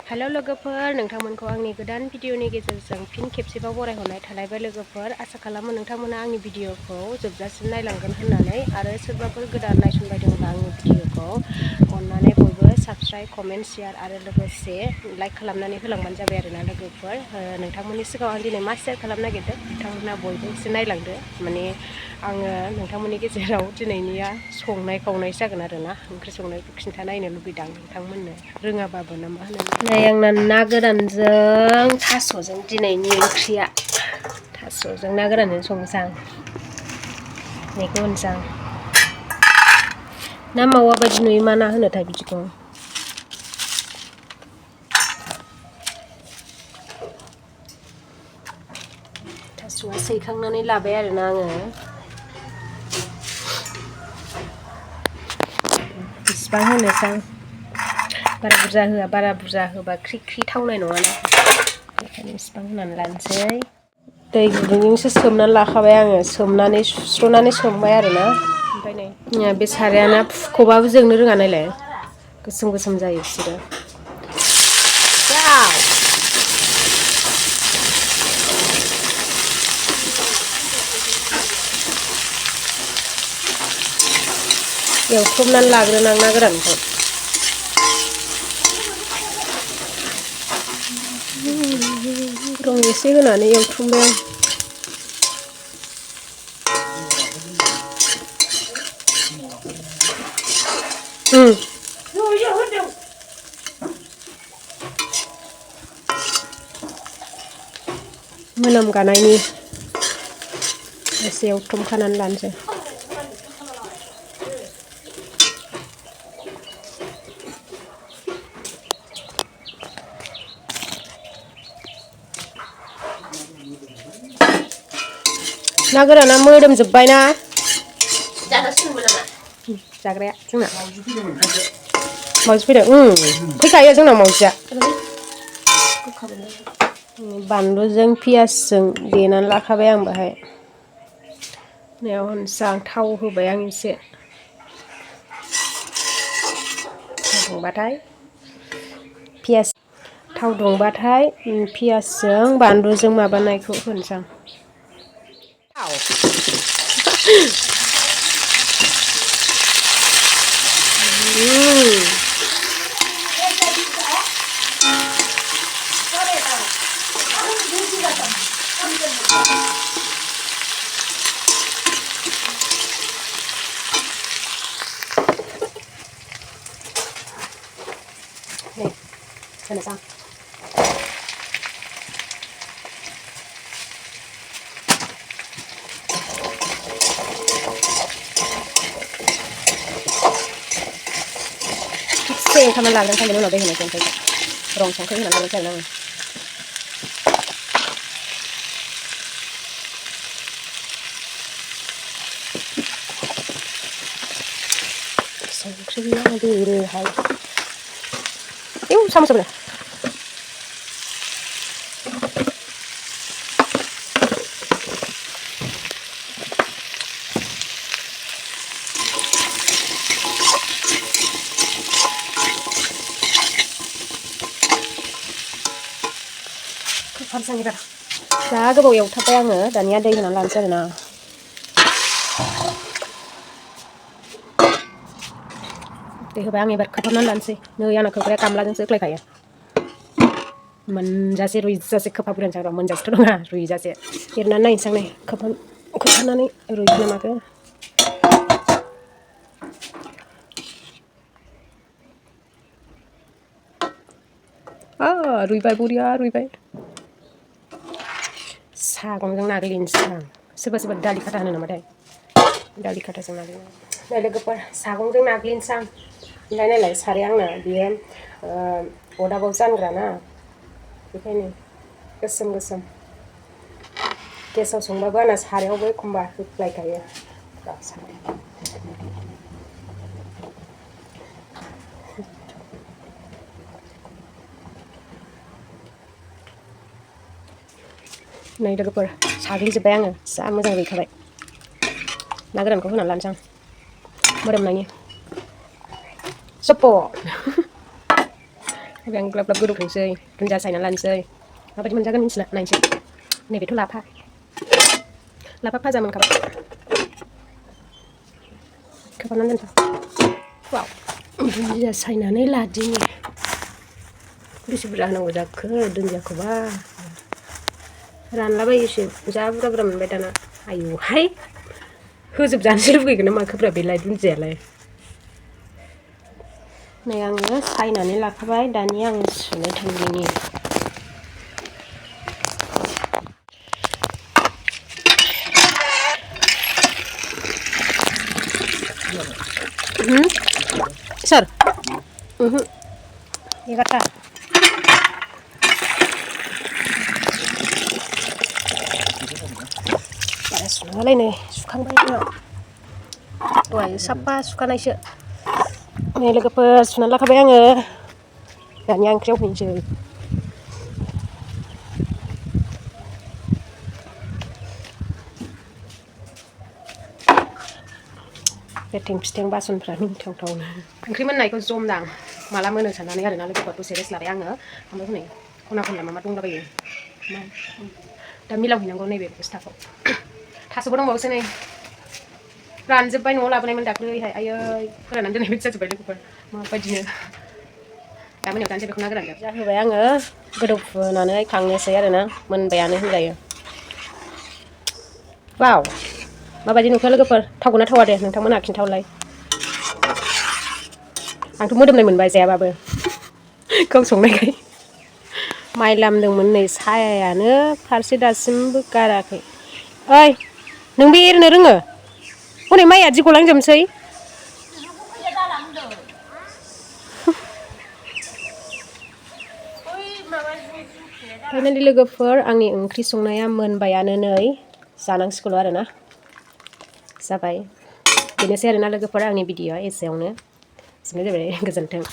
Hello लोगोफोर, नोंथांमोनखौ आंनि गोदान भिडिअनि गेजेरजों फिन खेबसेबाव बरायहरनाय थालायबाय लोगोफोर। आसा खालामो नोंथांमोना आंनि भिडिअखौ जोबजासिम नायलांगोन होननानै, आरो सोरबाफोर गोदान नायसनबायदोंब्ला आंनि भिडिअखौ अननानै बयबो साबस्क्राइब, कमेन्ट, शेयार आरो लोगोसे लाइक खालामनानै होलांबानो जाबाय आरोना लोगोफोर। नोंथांमोननि सिगाङाव आं दिनै मा शेयार खालामनो नागिरदों, नोंथांमोना बयबो एसे नायलांदो। माने आङो नोंथांमोननि गेजेराव दिनैनिया संनाय खावनायसो जागोन आरोना। ओंख्रि संनायखौ खिन्थानायनो लुबैदों नोंथांमोननो, रोङाबाबो ना मा होनो। नै आंना ना गोरानजों थास'जों दिनैनि ओंख्रिया। थास'जों ना गोरानजों संनोसै आं। बेखौ होनसै आं। ना मावा बायदि नुयो, मा ना होनोथाय बिदिखौ? थास'आ सैखांनानै लाबाय आरोना आङो। बिसिबां होनोसै आं। बारा बुरजा होआ, बारा बुरजा होबा ख्रि ख्रि थावनाय नङाना, बेखायनो इसिबां होनानै लानोसै। दै गुदुंजोंसो सोमनानै लाखाबाय आङो, सोमनानै सुस्र'नानै सोमबाय आरोना। ओमफ्राय नै बे सारायाना फुख'बाबो जोंनो रोङा नायलाय, गोसोम गोसोम जायो बिसोरो। एवथ्रमनानै लाग्रोनां ना गोरानखौ। रं एसे होनानै एवथ्रमबाय आं। मोनामगानायनि एसे एवथ्रमखानानै लानोसै। ना गोराना मोदोमजोब्बायना? जाजासिगोनबो नामा? जाग्राया जोंना मावजि फैदों। फैखायो जोंना मावजिया। बानलुजों पियासजों देनानै लाखाबाय आं बाहाय। नायाव होनसै आं, थाव होबाय आं एसे। दुंबाथाय पियास, थाव दुंबाथाय पियासजों बानलुजों माबानायखौ होनोसै आं। Nih, hoनोसै आं। थिगसे एवथामनानै लाग्रोनोसै, बेनि उनाव दै होनोसै ओमफ्राय रं संख्रि होनानै लाग्रोनोसै आरोना आङो। संख्रिया देरोहाय। सामस होनो। जा गोबाव एवथाबबाय आङो, दानिया दै होनानै लानोसै आरोना। दै होबाय आं, एबार खोबहाबनानै लानोसै। नै आंना खोबग्राया गामलाजोंसो होख्लायखायो। मोनजासे रुइजासे खोबहाबग्रोनोसै आं, मोनजासेथ' नङा, रुइजासे। एरनानै नायनोसै आं, नै खोबहाबनानै रुइदों ना माखो। रुइबाय, बरिया रुइबाय। सागंजों नाग्लिनोसै आं। सोरबा सोरबा दालि खाथा होनो नामाथाय, दालि खाथाजों नाग्लिनो। नै लोगोफोर, सागंजों नाग्लिनोसै आं। ओमफ्राय नायलाय, साराया आंना बेयो अरदाबाव जानग्रा ना, बेखायनो गोसोम गोसोम। गेसाव संबाबो आंना सारायावबो एखमबा होख्लायखायो। नै लोगोफोर, साग्लिजोब्बाय आङो, जा मोजां रुइखाबाय। ना गोरानखौ होनानै लानोसै आं, मोदोमनायनि। सप' आं ग्लाब ग्लाब गोदौथोंसै दुन्दिया सायना लानोसै माबायदि मोनजागोन मिथिला नायनोसै नैबेथ' लाफा फाजा मोनखाबाय खोबहाबनानै दोनसै वाव दुन्दिया सायनानै लादिनि बेसे बुरजा होनांगौ जाखो दुन्दियाखौबा रानलाबायोसो जा बुरजा बुरजा मोनबाय दाना आयुहाय होजोबजानोसो लुगैगोन ना माखोब्रा बेलाय दुन्दियालाय नै आङो सायनानै लाखाबाय दानिया आं सुनो थांदिनि सोर 11टा बारा सुनायालाय नै सुखांबाय दहाय साफा सुखानायसो नै लोगोफोर सुनानै लाखाबाय आङो दानिया ओंख्रियाव होनोसै बेथिं फिथिं बासनफ्रा मिन्थावथावनो ओंख्रि मोननायखौ जमदां माला मोनो साननानै आरोना लोगोफोर दसे रेस्ट लाबाय आङो ओमफ्राय हनै खना खनला मा दंलाबायो दा मिलावहैनांगौ नैबे बुस्थुखौ थास'बो दंबावोसो नै रानजोब्बाय न'आव लाबोनायमोन दाख्लैहाय आयै फोराननानै दोननाय बायदि जाजोब्बाय लोगोफोर माबायदिनो दा मोनायाव जानोसै बेखौ ना गोरान जाहोबाय आङो गोदौफुनानै खांनोसै आरोना मोनबायानो होनजायो वाव माबायदि नुखो लोगोफोर थावगोना थावा दे नोंथांमोनहा खिन्थाहरलाय आंथ' मोदोमनाय मोनबाय जायाबाबो गाव संनायखाय माइ लामदोंमोन नै सायायानो फारसे दासिमबो गाराखै ओइ नोंबो एरनो रोङो हनै माइया जि गलांजोबनोसै फाइनालि लोगोफोर आंनि ओंख्रि संनाया मोनबायानो नै जानांसिगौल' आरोना जाबाय बेनोसै आरोना लोगोफोर आंनि भिडिअ'आ एसेयावनो जाबाय गोजोन्थों